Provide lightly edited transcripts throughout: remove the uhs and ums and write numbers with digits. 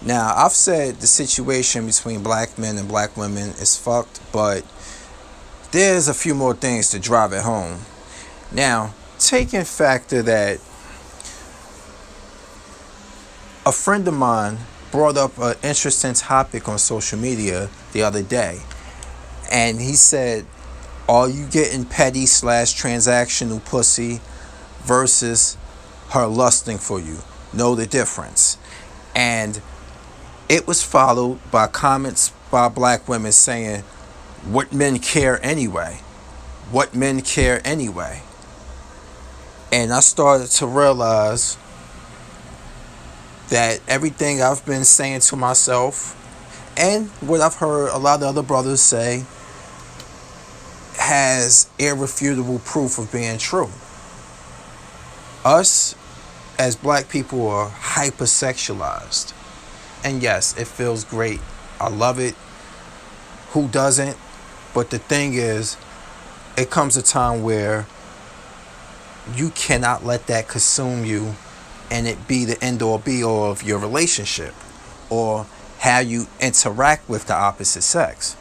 Now, I've said the situation between black men and black women is fucked, but there's a few more things to drive it home. Now, take in factor that a friend of mine brought up an interesting topic on social media the other day, and he said, "Are you getting petty slash transactional pussy versus her lusting for you? Know the difference." And it was followed by comments by black women saying, "What men care anyway? What men care anyway?" And I started to realize that everything I've been saying to myself and what I've heard a lot of other brothers say has irrefutable proof of being true. Us as black people are hypersexualized. And yes, it feels great. I love it. Who doesn't? But the thing is, it comes a time where you cannot let that consume you and it be the end all be all of your relationship or how you interact with the opposite sex.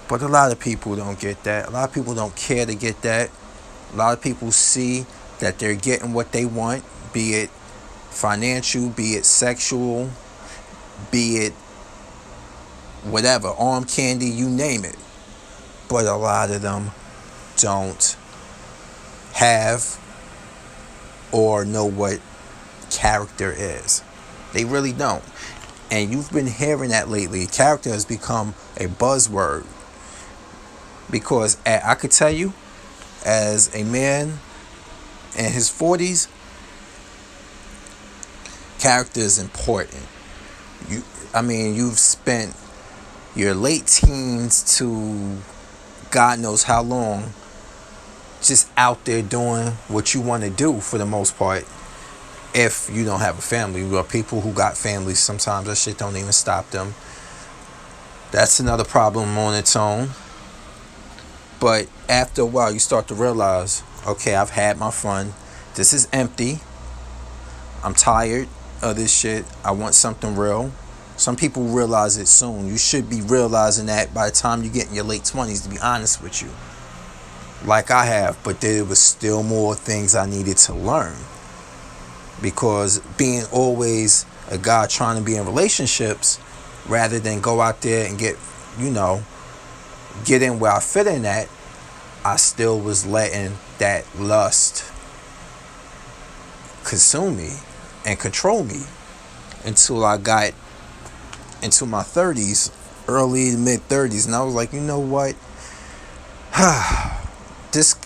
But a lot of people don't get that. A lot of people don't care to get that. A lot of people see that they're getting what they want, be it financial, be it sexual, be it whatever, arm candy, you name it. But a lot of them don't have or know what character is. They really don't. And you've been hearing that lately. Character has become a buzzword. Because I could tell you, as a man in his 40s, character is important. You've spent your late teens to God knows how long just out there doing what you want to do for the most part. If you don't have a family, there are people who got families. Sometimes that shit don't even stop them. That's another problem on its own. But after a while, you start to realize, okay, I've had my fun. This is empty. I'm tired of this shit. I want something real. Some people realize it soon. You should be realizing that by the time you get in your late 20s, to be honest with you. Like I have, but there was still more things I needed to learn. Because being always a guy trying to be in relationships, rather than go out there and get in where I fit in at, I still was letting that lust consume me and control me until I got into my 30s, early to mid 30s, and I was like, you know what?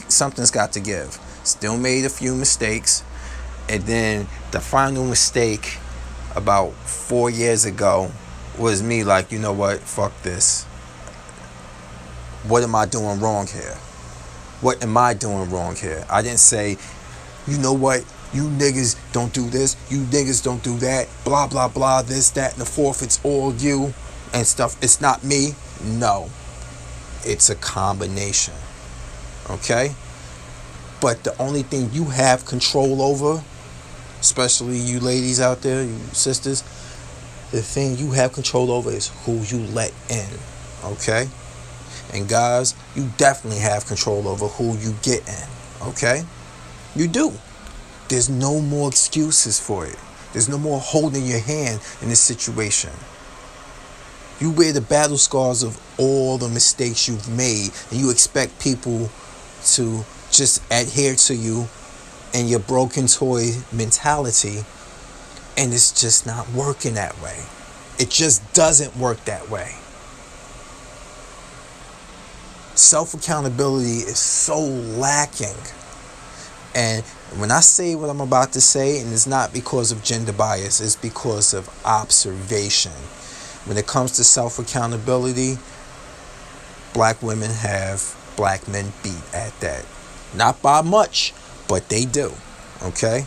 Something's got to give. Still made a few mistakes, and then the final mistake about 4 years ago was me like, you know what? Fuck this. What am I doing wrong here? What am I doing wrong here? I didn't say, you know what? You niggas don't do this. You niggas don't do that. Blah, blah, blah. This, that, and the fourth. It's all you and stuff. It's not me. No. It's a combination. Okay? But the only thing you have control over, especially you ladies out there, you sisters, the thing you have control over is who you let in. Okay? And guys, you definitely have control over who you get in. Okay? You do. There's no more excuses for it. There's no more holding your hand in this situation. You wear the battle scars of all the mistakes you've made, and you expect people to just adhere to you and your broken toy mentality, and it's just not working that way. It just doesn't work that way. Self-accountability is so lacking. And when I say what I'm about to say, and it's not because of gender bias, it's because of observation. When it comes to self-accountability, black women have black men beat at that. Not by much, but they do. Okay?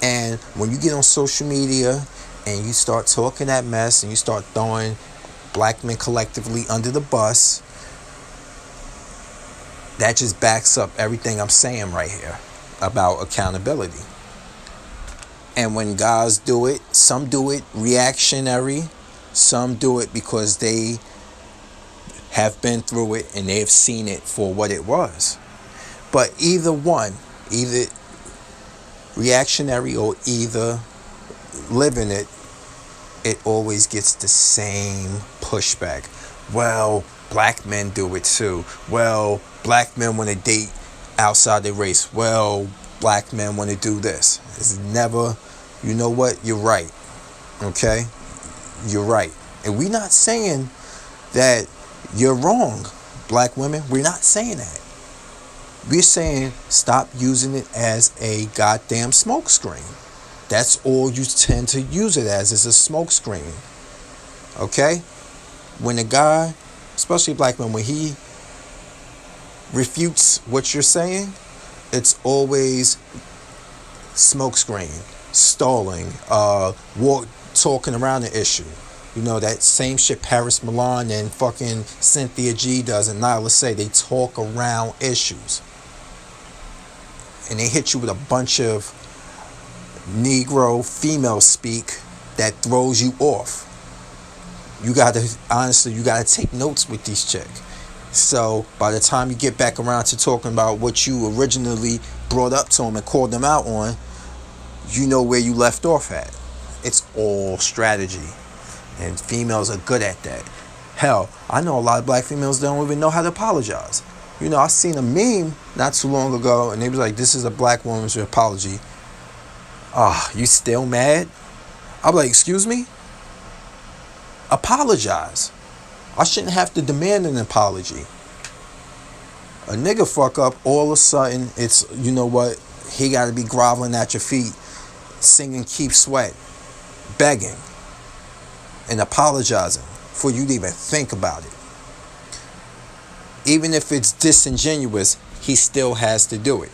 And when you get on social media and you start talking that mess and you start throwing black men collectively under the bus, that just backs up everything I'm saying right here about accountability. And when guys do it, some do it reactionary, some do it because they have been through it and they've seen it for what it was. But either one, either reactionary or either living it, it always gets the same pushback. Well, black men do it too. Well, black men want to date outside their race. Well, black men want to do this. It's never, you know what? You're right. Okay? You're right. And we're not saying that you're wrong, black women. We're not saying that. We're saying stop using it as a goddamn smokescreen. That's all you tend to use it as, is a smokescreen. Okay? When a guy, especially black men, when he refutes what you're saying, it's always smokescreen, stalling, talking around the issue. You know, that same shit Paris Milan and fucking Cynthia G does and Nyla say. They talk around issues. And they hit you with a bunch of Negro female speak that throws you off. You gotta take notes with these chicks. So by the time you get back around to talking about what you originally brought up to them and called them out on, you know where you left off at. It's all strategy. And females are good at that. Hell, I know a lot of black females don't even know how to apologize. You know, I seen a meme not too long ago, and they was like, this is a black woman's apology. You still mad? I'm like, excuse me? Apologize. I shouldn't have to demand an apology. A nigga fuck up, all of a sudden, it's, you know what, he got to be groveling at your feet, singing Keep Sweat, begging, and apologizing for you to even think about it. Even if it's disingenuous, he still has to do it.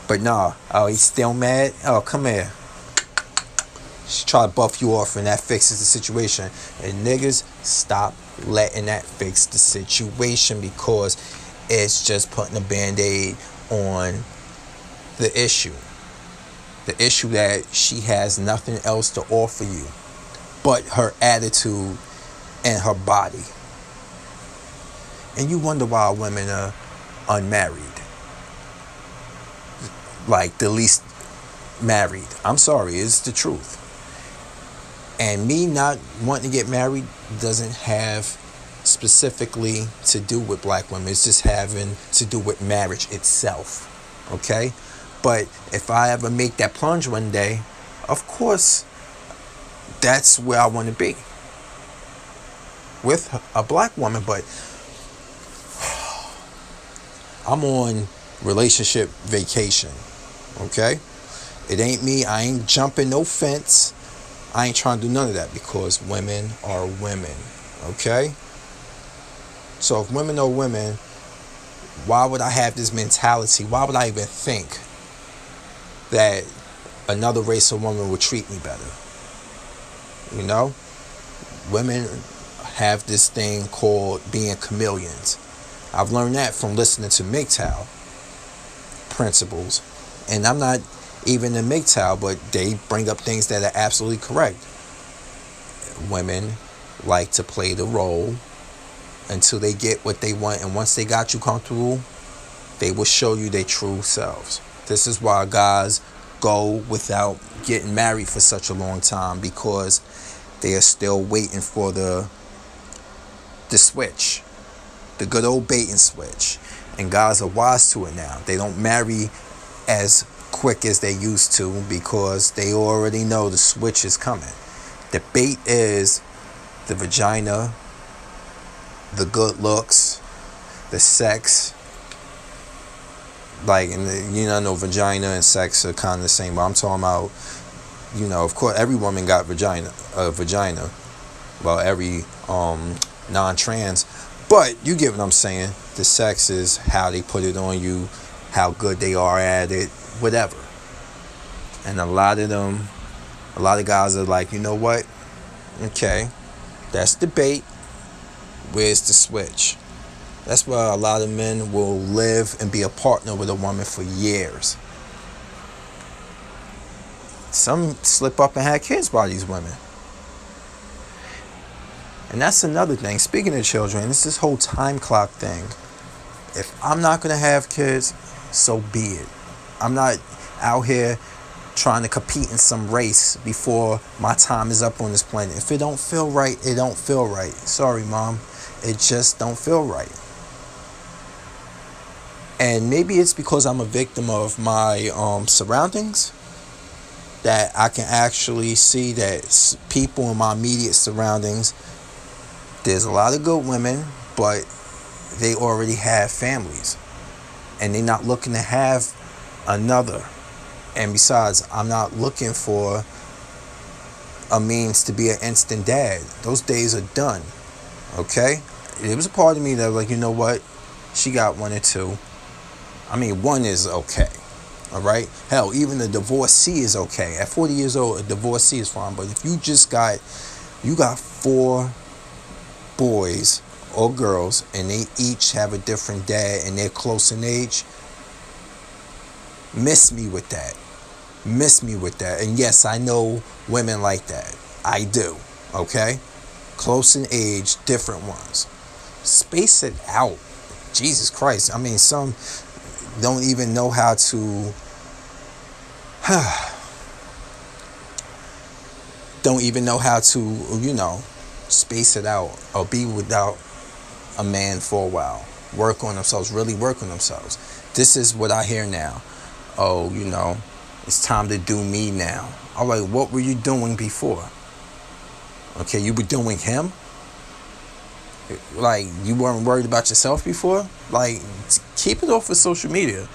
But nah, he's still mad? Oh, come here. She try to buff you off and that fixes the situation. And niggas, stop letting that fix the situation, because it's just putting a band-aid on the issue. The issue that she has nothing else to offer you but her attitude and her body. And you wonder why women are unmarried. Like the least married. I'm sorry, it's the truth. And me not wanting to get married doesn't have specifically to do with black women. It's just having to do with marriage itself. Okay? But if I ever make that plunge one day, of course, that's where I want to be. With a black woman, but I'm on relationship vacation. Okay? It ain't me. I ain't jumping no fence. I ain't trying to do none of that, because women are women. Okay? So if women are women, why would I have this mentality? Why would I even think that another race of woman would treat me better? You know? Women have this thing called being chameleons. I've learned that from listening to MGTOW principles. And I'm not even in MGTOW, but they bring up things that are absolutely correct. Women like to play the role until they get what they want. And once they got you comfortable, they will show you their true selves. This is why guys go without getting married for such a long time, because they are still waiting for the switch. The good old bait and switch. And guys are wise to it now. They don't marry as quick as they used to, because they already know the switch is coming. The bait is the vagina, the good looks, the sex. Like, and you know, vagina and sex are kind of the same. But I'm talking about, you know, of course, every woman got vagina. Well, every non-trans. But you get what I'm saying. The sex is how they put it on you, how good they are at it, whatever. And a lot of guys are like, you know what? Okay, that's the bait. Where's the switch? That's why a lot of men will live and be a partner with a woman for years. some slip up and have kids by these women. And that's another thing. Speaking of children, it's this whole time clock thing. If I'm not going to have kids, so be it. I'm not out here trying to compete in some race before my time is up on this planet. If it don't feel right, it don't feel right. Sorry, Mom. It just don't feel right. And maybe it's because I'm a victim of my surroundings, that I can actually see that people in my immediate surroundings, there's a lot of good women, but they already have families. And they're not looking to have another. And besides, I'm not looking for a means to be an instant dad. Those days are done. Okay? There was a part of me that was like, you know what? She got one or two. I mean, one is okay. Alright? Hell, even a divorcee is okay. At 40 years old, a divorcee is fine. But if you got 4 boys or girls, and they each have a different dad and they're close in age, miss me with that. And yes, I know women like that. I do. Okay? Close in age, different ones. Space it out. Jesus Christ. I mean, some don't even know how to space it out or be without a man for a while. Work on themselves, really work on themselves. This is what I hear now. Oh, it's time to do me now. All right, what were you doing before? Okay, you were doing him? Like, you weren't worried about yourself before? Like, keep it off of social media.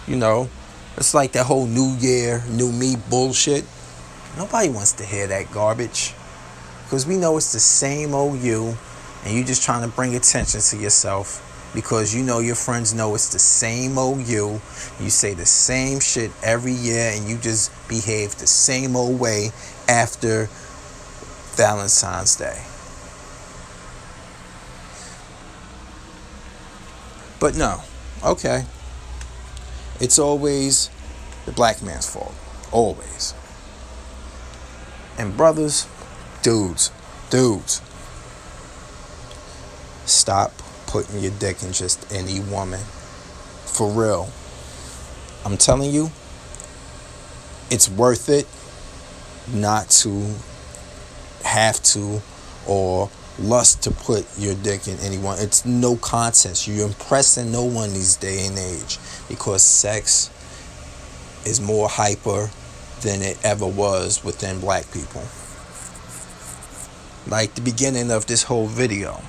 It's like that whole new year, new me bullshit. Nobody wants to hear that garbage. Because we know it's the same old you, and you just trying to bring attention to yourself. Because your friends know it's the same old you. You say the same shit every year, and you just behave the same old way after Valentine's Day. But no, okay. It's always the black man's fault. Always. And brothers, dudes, stop putting your dick in just any woman. For real. I'm telling you, it's worth it not to have to or lust to put your dick in anyone. It's no contest. You're impressing no one these day and age, because sex is more hyper than it ever was within black people. Like the beginning of this whole video,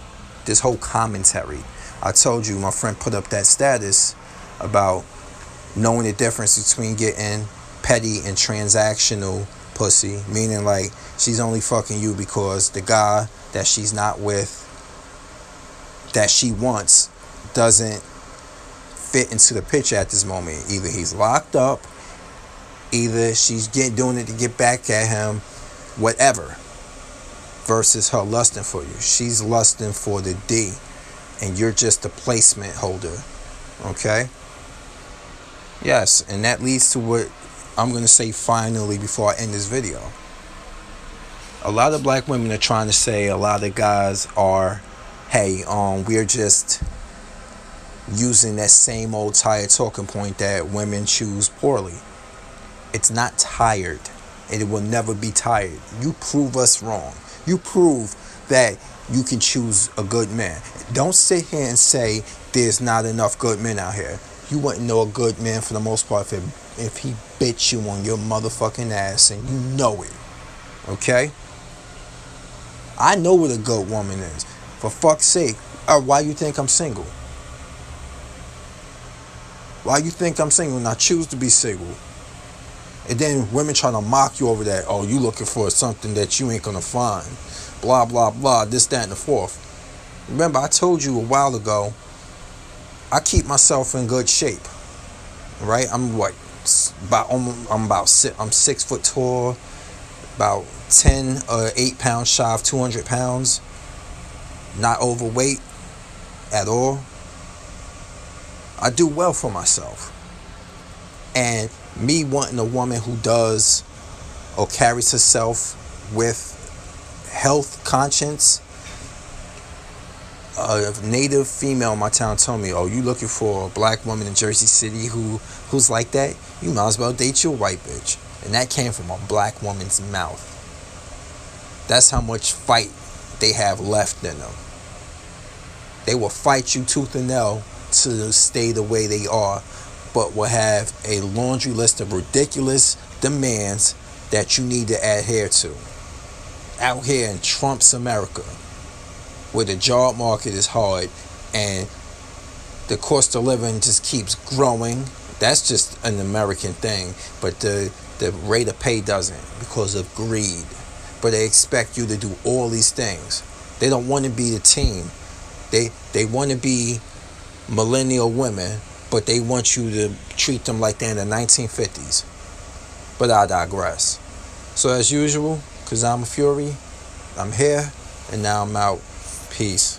this whole commentary, I told you, my friend put up that status about knowing the difference between getting petty and transactional pussy, meaning like she's only fucking you because the guy that she's not with, that she wants, doesn't fit into the picture at this moment. Either he's locked up, either she's doing it to get back at him, whatever. Versus her lusting for you. She's lusting for the D, and you're just a placement holder. Okay? Yes, and that leads to what I'm going to say finally before I end this video. A lot of black women are trying to say a lot of guys are, hey, we're just using that same old tired talking point that women choose poorly. It's not tired. It will never be tired. You prove us wrong. You prove that you can choose a good man. Don't sit here and say there's not enough good men out here. You wouldn't know a good man for the most part if he bit you on your motherfucking ass and you know it. Okay? I know what a good woman is. For fuck's sake. Why you think I'm single? Why you think I'm single and I choose to be single? And then women trying to mock you over that. Oh, you looking for something that you ain't gonna find. Blah, blah, blah. This, that, and the fourth. Remember, I told you a while ago, I keep myself in good shape. Right? I'm 6 foot tall. About 8 pounds shy of 200 pounds. Not overweight at all. I do well for myself. And me wanting a woman who does or carries herself with health conscience. A native female in my town told me, "Oh, you looking for a black woman in Jersey City who's like that? You might as well date your white bitch." And that came from a black woman's mouth. That's how much fight they have left in them. They will fight you tooth and nail to stay the way they are, but will have a laundry list of ridiculous demands that you need to adhere to. Out here in Trump's America, where the job market is hard and the cost of living just keeps growing. That's just an American thing, but the rate of pay doesn't, because of greed. But they expect you to do all these things. They don't want to be the team. They want to be millennial women, but they want you to treat them like they're in the 1950s. But I digress. So as usual, because I'm a Fury, I'm here, and now I'm out. Peace.